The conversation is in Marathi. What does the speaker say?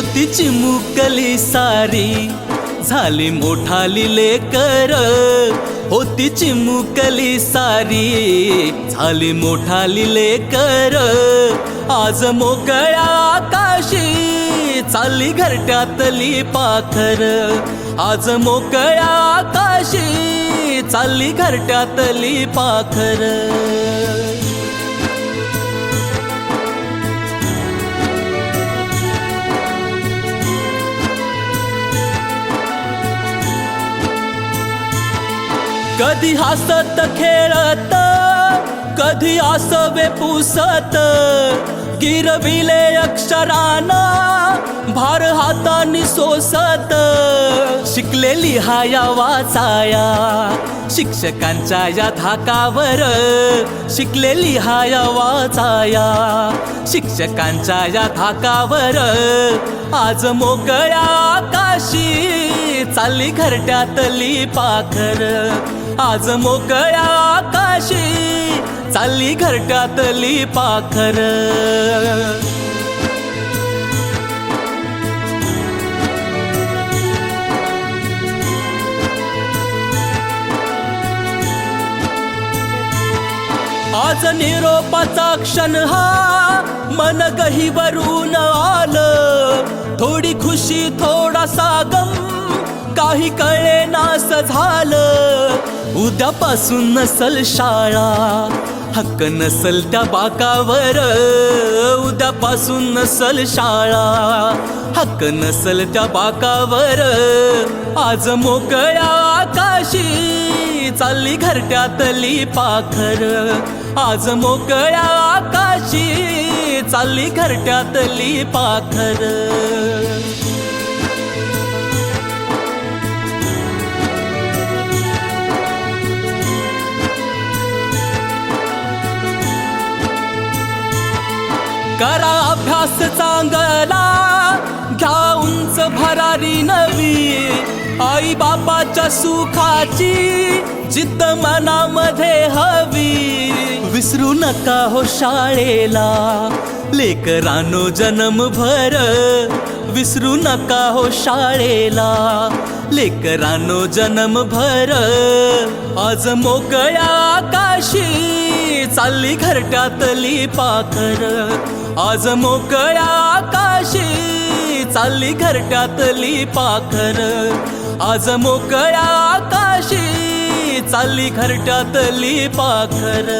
होती चिमुकली सारी झाली मोठाली लेकर, होती चिमुकली सारी झाली मोठाली लेकर, आज मोकळ्या आकाशी चालली घरट्यातली पाखर, आज मोकळ्या आकाशी चालली घरट्यातली पाखर. कधी हसत खेळत कधी आसवे पुसत, गिरविले अक्षराना भार हातानी सोसत, शिकले लिहाया वाचाया शिक्षकांच्या या धाकावर, शिकले लिहाया वाचाया शिक्षकांच्या या धाकावर, आज मोकळ्या आकाशी चालली घरट्यातली पाखर, आज मोकळ्या आकाशी चालली घरट्यातली पाखर. आज निरोपाचा क्षण हा मन गहिवरून आलं, थोडी खुशी थोडासा गम काही कळे नास झालं, उद्यापासून नसल शाळा हक्क नसल त्या बाकावर, उद्यापासून नसल शाळा हक्क नसल त्या बाकावर, आज मोकळ्या आकाशी चालली घरट्यातली पाखर, आज मोकळ्या आकाशी चालली घरट्यातली पाखर. करा अभ्यास चांगला घ्या उंच भरारी नवी, आई बापाच्या सुखाची जिद्द मनामध्ये हवी, विसरू नका हो शाळेला लेकरांनो जन्मभर, विसरू नका हो शाळेला लेकरांनो जन्मभर, आज मोकळ्या आकाशी चालली घरट्यातली पाखर, आज मोकळ्या आकाशी चालली घरट्यातली पाखर, आज मोकळ्या आकाशी चालली घरट्यातली पाखर.